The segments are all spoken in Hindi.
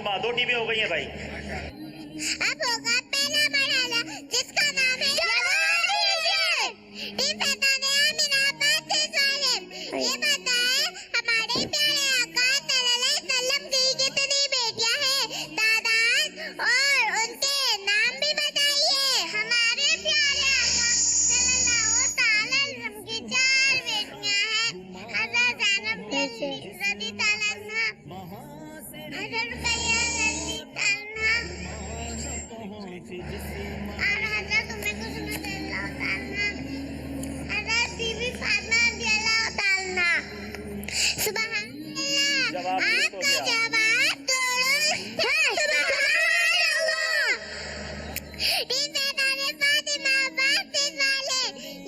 माँ 2 टीमें हो गई हैं भाई। अब होगा पहला मरहला जिसका नाम है टीम फैताने अमीनाबाद से सालिम। ये बताए हमारे प्यारे आका सल्लल्लाहु अलैहि वसल्लम की कितनी बेटियां हैं, तादाद और उनके नाम भी बताइए। हमारे प्यारे आका सल्लल्लाहु अलैहि वसल्लम की 4 बेटियां हैं, हज़रत ज़ैनब रज़ी ताला अन्हा, हज़रत रुक़ैया रज़ी ताला अन्हा और हज़रत उम्मे कुलसूम रज़ियल्लाहु ताला अन्हा, हज़रत बीबी फातिमा रज़ियल्लाहु ताला अन्हा। सुभान अल्लाह, आपका जवाब दुरुस्त है। सुभान अल्लाह। टीम फैताने फातिमा अब्बास से वाले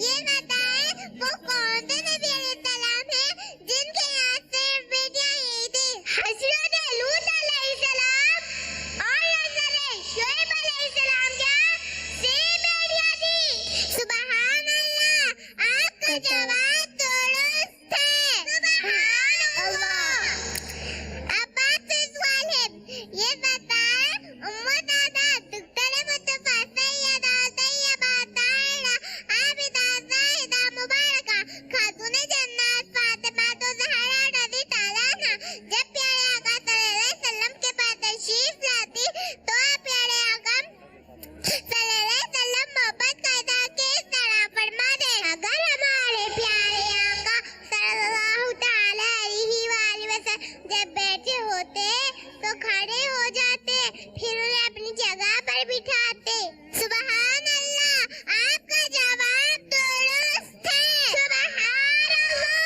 ये बताए वो कौन से नबी अलैहिस्सलाम हैं जिनके यहाँ सिर्फ बेटियां ही थी। हज़रत लूत अलैहिस्सलाम और हज़रत शुएब अलैहिस्सलाम क्या सिर्फ बेटियां थी। सुभान अल्लाह, आपका जवाब दुरुस्त है। सुभान अल्लाह। अब्बास से सवाल है, ये बताए उम्मु दादा दुख्तरे मुस्तफा सैयदा तैयबा ताहिरा आबिदा ज़ाहिदा मुबारका खातूने जन्नत फातिमा तो ज़हरा रज़ी ताला अन्हा जब प्यारे आका सल्लल्लाहु अलैहि वसल्लम के पास तशरीफ लाती तो प्यारे आका सल्लल्लाहु अलैहि वसल्लम मोहब्बत कायदा किस तरह फरमाते। अगर हमारे प्यारे आका सल्लल्लाहु ताला अलैहि वसल्लम जब बैठे होते तो खड़े हो जाते, फिर उन्हें अपनी जगह पर बिठाते। सुभान अल्लाह, आपका जवाब दुरुस्त है। सुभान अल्लाह।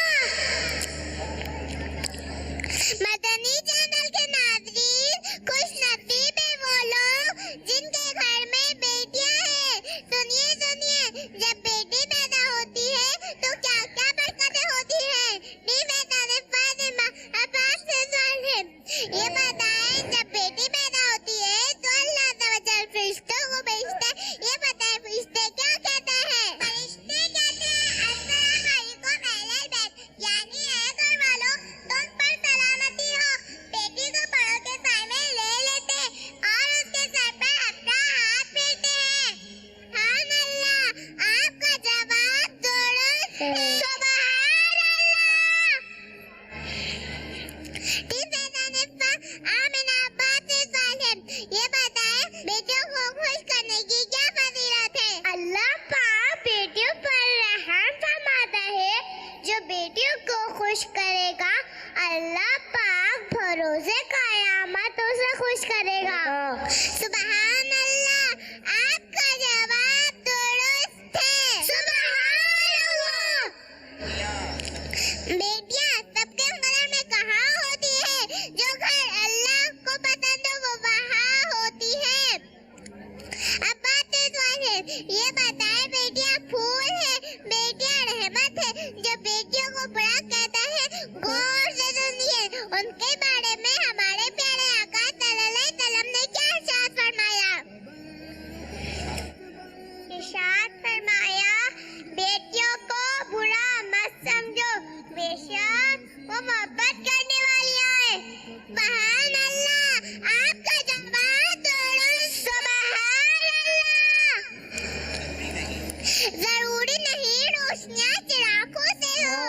मदनी चैनल के नाज़रीन, खुश नसीब है वो लोग जिनके घर में बेटियां हैं। सुनिए सुनिए, जब बेटी पैदा होती है तो क्या क्या बरकतें होती हैं। टीम फैताने फातिमा अब्बास से सवाल है, ये बताएं जब बेटी पैदा होती है तो अल्लाह तवज्जल फरिश्तों को भेजता है। ये बताएं फरिश्ते क्या कहते हैं। फरिश्ते कहते हैं अस्सलाम वालेकुम अहलल बैत, यानी है घर वालों तुम पर सलामती हो। बेटी को बड़ों के साए में ले लेते और उसके सर पर अपना हाथ फेरते हैं। सुभान अल्लाह, आपका जवाब दुरुस्त है। सुभान अल्लाह। टीम फैताने अमीनाबाद से सवाल है, ये बताएं बेटियों को खुश करने की क्या फजीलत है। अल्लाह पाक बेटियों पर रहम फरमाता है, जो बेटियों को खुश करेगा अल्लाह पाक भरोसे क़यामत उसे खुश करेगा। सुभान अल्लाह, आपका जवाब दुरुस्त है। सुभान अल्लाह। बेटियां सबके घर में कहाँ होती है, जो घर अल्लाह को पसंद हो वो वहाँ होती है। अब बात इस बात है, ये बताए बेटियां फूल है, बेटियां रहमत है। जो बेटियों को बुरा कहता है गौर से सुनिए, उनके बारे में हमारे प्यारे आका सल्लल्लाहु अलैहि वसल्लम ने क्या इरशाद फरमाया। इरशाद फरमाया, बेटियों को बुरा मत समझो, बेशक वो मोहब्बत करने वाली है। सुभान अल्लाह, आपका जवाब दुरुस्त। सुभान अल्लाह। जरूरी नहीं रोशनियां चिरागों से हो,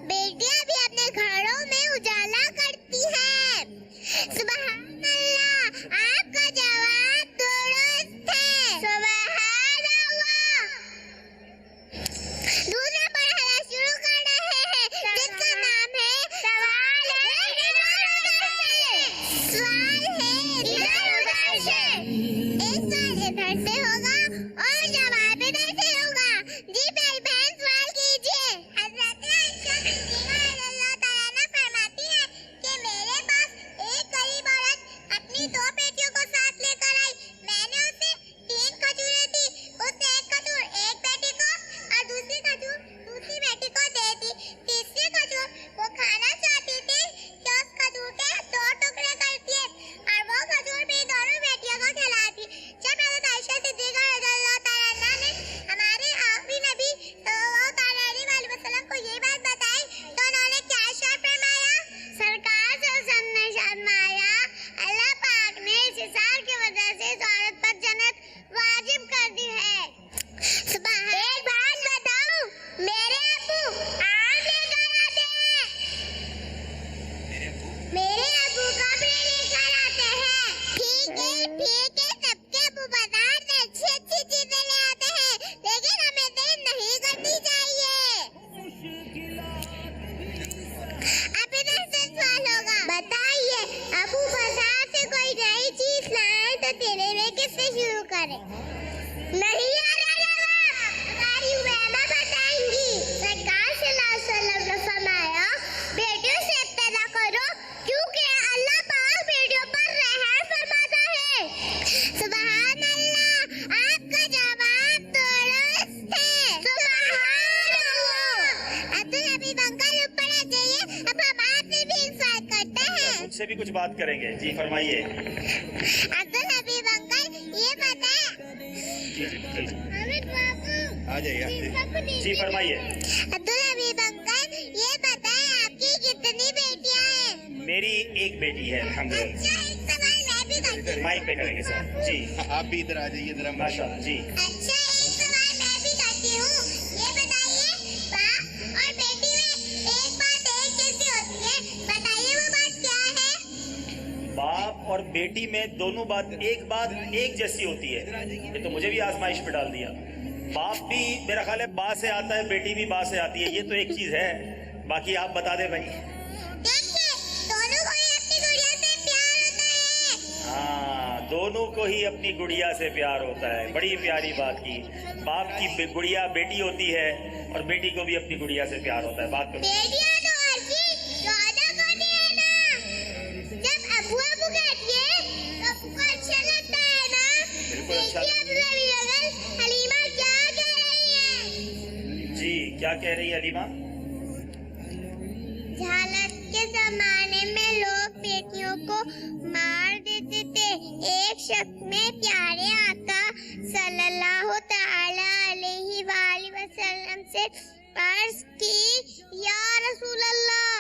बेटियां भी अपने घरों में उजाला करती हैं। सुभान अल्लाह, आपका जवाब दुरुस्त है। सुभान अल्लाह। दूसरा मरहला शुरू कर रहे हैं जिसका नाम है सवाल मुझसे भी कुछ बात करेंगे। जी फरमाइए। अब्दुल हबीब अंकल ये बताएं। जी जी जी हामिद बाबू आ जाइए। जी फरमाइए। अब्दुल हबीब अंकल ये बताएं आपकी कितनी बेटियां हैं? मेरी एक बेटी है अल्हम्दुलिल्लाह। अच्छा एक सवाल मैं भी करती हूँ। माइक पे करेंगे सर। जी आप भी इधर आ जाइए जरा। माशाल्लाह। जी अच्छा एक सवाल मैं भी करती हूँ। ये बताइए बाप और बेटी में एक बात एक जैसी होती है, बताइए वो बात क्या है? बाप और बेटी में दोनों बात एक जैसी होती है। ये तो मुझे भी आजमाइश पे डाल दिया। बाप भी मेरा ख्याल है बा से आता है, बेटी भी बा से आती है। ये तो एक चीज है, बाकी आप बता दे भाई। देखिए दोनों को ही अपनी गुड़िया से प्यार होता है। हाँ, दोनों को ही अपनी गुड़िया से प्यार होता है। बड़ी प्यारी बात की। बाप की गुड़िया बेटी होती है और बेटी को भी अपनी गुड़िया से प्यार होता है। बात करो। बेटियां तो अच्छी रौनक होती है ना। जब अबू अबू कहती है तो अबू को अच्छा लगता है ना। बिल्कुल अच्छा। देखिए अब्दुल हबीब अंकल हलीमा क्या कह रही है? जी क्या कह रही है हलीमा? झालक के जमाने में लोग बेटियों को मार देते थे। एक शख्स में प्यारे आका सल्लल्लाहु ताला अलैहि वसल्लम से अर्ज की, या रसूल अल्लाह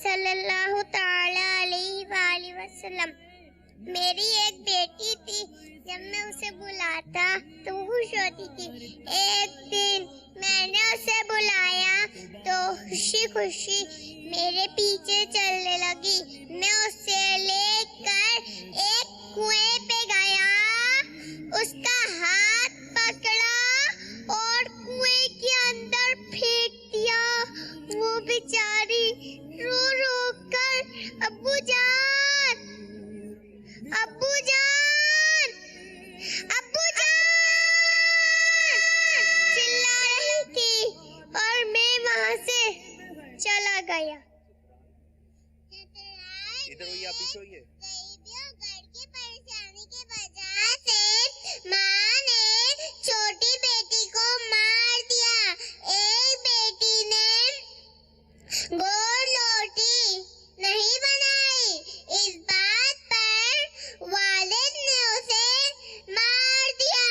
सल्लल्लाहु ताला अलैहि वसल्लम, मेरी एक बेटी थी, जब मैं उसे बुलाता तो खुश होती थी। एक दिन मैंने उसे बुलाया तो खुशी खुशी मेरे पीछे चलने लगी। मैं उसे लेकर एक कुएं पे गया, उसका हाथ पकड़ा और कुएं के अंदर फेंक दिया। वो बेचारी रो रो कर अब्बू जान, अब्बू जान, अब्बू जान चिल्ला रही थी और मैं वहां से चला गया। इधर होइए, आप पीछे होइए। घर की परेशानी की वजह से माँ ने छोटी बेटी को मार दिया। एक बेटी ने गोल रोटी नहीं बनाई। इस बात पर वालिद ने उसे मार दिया।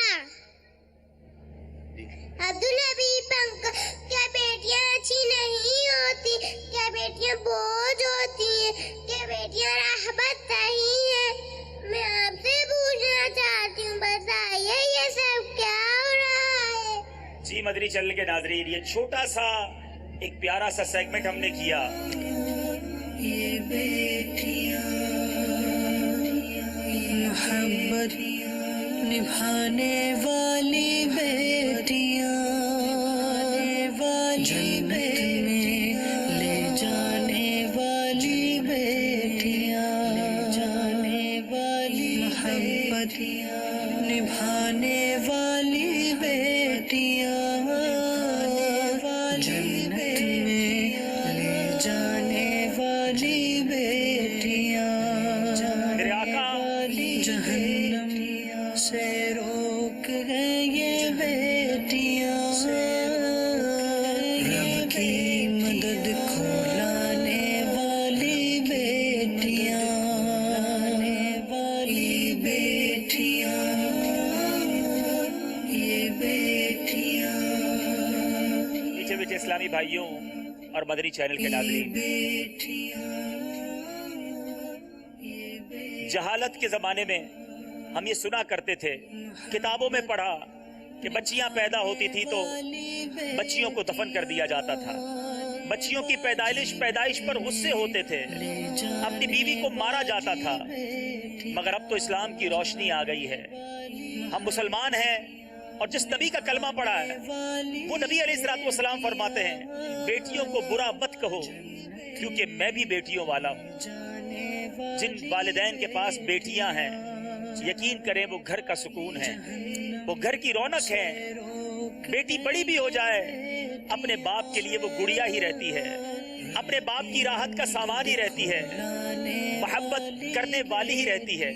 अब्दुल हबीब अंकल, क्या बेटियां अच्छी नहीं होती? क्या बेटियां बोझ होती हैं? क्या बेटियां रहमत नहीं है? मैं आपसे पूछना चाहती हूँ, बताइए ये सब क्या हो रहा है? जी मदरी चैनल के नाजरीन, ये छोटा सा एक प्यारा सा सेगमेंट हमने किया। ये बेटियां मोहब्बत निभाने वाली बेटियां, जन्नत में ले जाने वाली बेटियां, जाने वाली मोहब्बत निभाने वाली बेटियां, जन्नत में ले जाने वाली बेटियां, मेरे आका जहन्नम से रोक गए ये बेटियां, रब की मदद को लाने वाली बेटियां, वाली बेटियां, ये बेटियां, मीठे मीठे इस्लामी भाइयों और मदरी चैनल के नाजरीन, जहालत के जमाने में हम ये सुना करते थे, किताबों में पढ़ा कि बच्चियां पैदा होती थी तो बच्चियों को दफन कर दिया जाता था। बच्चियों की पैदाइश पर गुस्से होते थे, अपनी बीवी को मारा जाता था। मगर अब तो इस्लाम की रोशनी आ गई है, हम मुसलमान हैं और जिस नबी का कलमा पढ़ा है वो नबी अलैहिस्सलाम फरमाते हैं, बेटियों को बुरा मत कहो क्योंकि मैं भी बेटियों वाला हूँ। जिन वालिदैन के पास बेटियां हैं, यकीन करें वो घर का सुकून है, वो घर की रौनक है। बेटी बड़ी भी हो जाए, अपने बाप के लिए वो गुड़िया ही रहती है, अपने बाप की राहत का सामान ही रहती है, मोहब्बत करने वाली ही रहती है।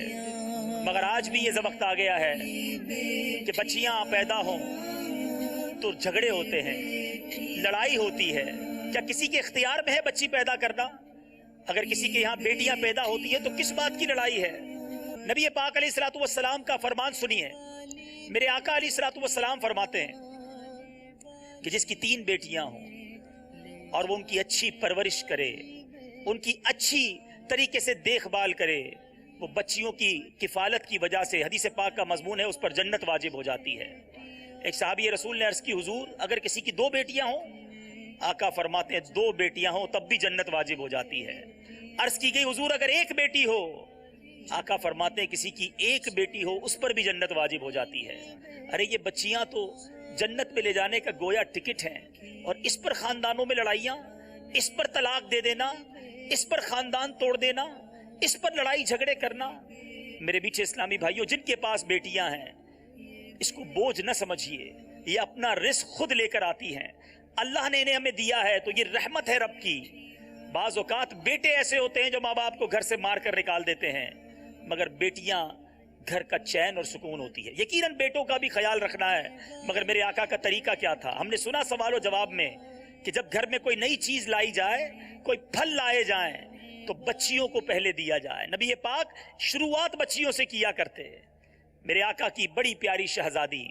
मगर आज भी ये वक्त आ गया है कि बच्चियां पैदा हों तो झगड़े होते हैं, लड़ाई होती है। क्या किसी के इख्तियार में है बच्ची पैदा करना? अगर किसी के यहाँ बेटियां पैदा होती है तो किस बात की लड़ाई है? नबी पाक अलैहिस्सलातु वस्सलाम का फरमान सुनिए। मेरे आका अलैहिस्सलातु वस्सलाम फरमाते हैं कि जिसकी 3 बेटियां हों और वो उनकी अच्छी परवरिश करे, उनकी अच्छी तरीके से देखभाल करे, वो बच्चियों की किफालत की वजह से, हदीस पाक का मजमून है, उस पर जन्नत वाजिब हो जाती है। एक सहाबी रसूल ने अर्ज की, हुजूर अगर किसी की 2 बेटियां हों, आका फरमाते हैं 2 बेटियां हों तब भी जन्नत वाजिब हो जाती है। अर्ज की गई, हुजूर अगर 1 बेटी हो, आका फरमाते हैं किसी की 1 बेटी हो उस पर भी जन्नत वाजिब हो जाती है। अरे ये बच्चियां तो जन्नत में ले जाने का गोया टिकट हैं, और इस पर खानदानों में लड़ाइयां, इस पर तलाक दे देना, इस पर खानदान तोड़ देना, इस पर लड़ाई झगड़े करना। मेरे बीच इस्लामी भाइयों, जिनके पास बेटियां हैं, इसको बोझ न समझिए, ये अपना रिस्क खुद लेकर आती हैं। अल्लाह ने इन्हें हमें दिया है तो ये रहमत है रब की। बाज़ औक़ात बेटे ऐसे होते हैं जो माँ बाप को घर से मार कर निकाल देते हैं, मगर बेटियां घर का चैन और सुकून होती है। यकीनन बेटों का भी ख्याल रखना है, मगर मेरे आका का तरीका क्या था? हमने सुना सवाल और जवाब में कि जब घर में कोई नई चीज लाई जाए, कोई फल लाए जाए, तो बच्चियों को पहले दिया जाए। नबी पाक शुरुआत बच्चियों से किया करते। मेरे आका की बड़ी प्यारी शहजादी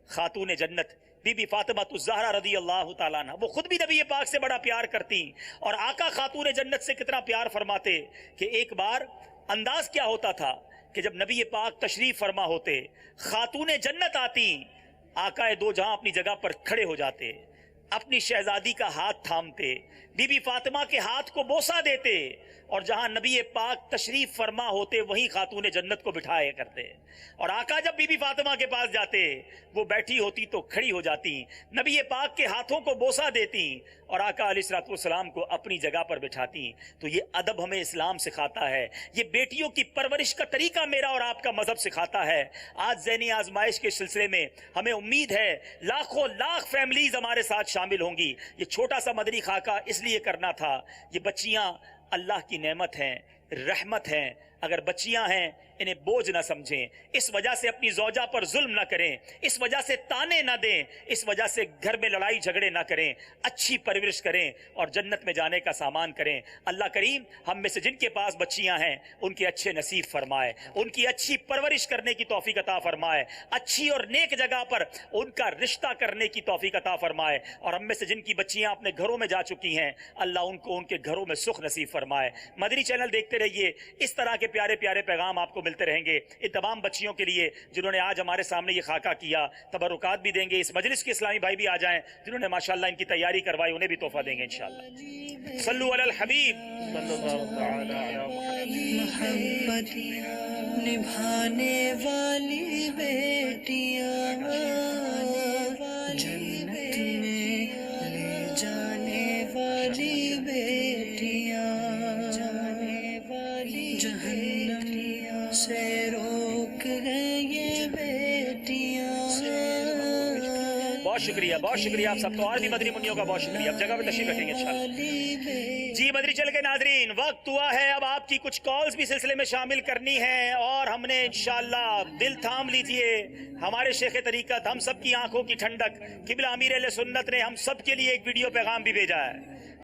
खातून जन्नत बीबी फातिमा ज़हरा रदी अल्लाह तआला अन्हा, वो खुद भी नबी पाक से बड़ा प्यार करती, और आका खातून जन्नत से कितना प्यार फरमाते कि एक बार अंदाज क्या होता था कि जब नबी पाक तशरीफ फरमा होते, खातून जन्नत आती, आका दो जहां अपनी जगह पर खड़े हो जाते, अपनी शहजादी का हाथ थामते, बीबी फातिमा के हाथ को बोसा देते, और जहां नबी पाक तशरीफ फरमा होते वहीं खातून जन्नत को बिठाया करते। और आका जब बीबी फातिमा के पास जाते, वो बैठी होती तो खड़ी हो जाती, नबी पाक के हाथों को बोसा देती, और आका अलैहिस्सलातु वस्सलाम को अपनी जगह पर बिठाती। तो ये अदब हमें इस्लाम सिखाता है, ये बेटियों की परवरिश का तरीका मेरा और आपका मजहब सिखाता है। आज ज़हनी आजमाइश के सिलसिले में हमें उम्मीद है लाखों लाख फैमिलीज हमारे साथ शामिल होंगी। ये छोटा सा मदनी खाका इसलिए करना था, ये बच्चियां अल्लाह की नेमत हैं, रहमत हैं। अगर बच्चियां हैं, इन्हें बोझ ना समझें, इस वजह से अपनी ज़ौजा पर जुल्म ना करें, इस वजह से ताने ना दें, इस वजह से घर में लड़ाई झगड़े ना करें, अच्छी परवरिश करें और जन्नत में जाने का सामान करें। अल्लाह करीम हम में से जिनके पास बच्चियां हैं उनके अच्छे नसीब फरमाए, उनकी अच्छी परवरिश करने की तौफीक अता फरमाए, अच्छी और नेक जगह पर उनका रिश्ता करने की तौफीक अता फरमाए। और हम में से जिनकी बच्चियां अपने घरों में जा चुकी हैं, अल्लाह उनको उनके घरों में सुख नसीब फरमाए। मदनी चैनल देखते रहिए, इस तरह के प्यारे प्यारे पैगाम आपको मिलते रहेंगे। इन तमाम बच्चियों के लिए जिन्होंने आज हमारे सामने ये खाका किया, तबरुकात भी देंगे। इस मजलिस के इस्लामी भाई भी आ जाएं जिन्होंने माशाअल्लाह इनकी तैयारी करवाई, उन्हें भी तोहफा देंगे इंशाअल्लाह। सल्लु अलल हबीब मोहब्बत निभाने वाली बेटियां, जन्नत में ले जाने वाली बेटियां, जहन्नम से रोक है ये बेटियां। बहुत शुक्रिया, बहुत शुक्रिया आप सब। तो और भी मदनी मुन्नियों का बहुत शुक्रिया। अब जगह पे तशरीफ रखेंगे इंशाअल्लाह। जी मदनी चैनल के नाजरीन, वक्त हुआ है अब आपकी कुछ कॉल्स भी सिलसिले में शामिल करनी है, और हमने इंशाअल्लाह दिल थाम लीजिए, हमारे शेख तरीकत, हम सब की आंखों की ठंडक, किबला अमीर अहले सुन्नत ने हम सब के लिए एक वीडियो पैगाम भी भेजा है।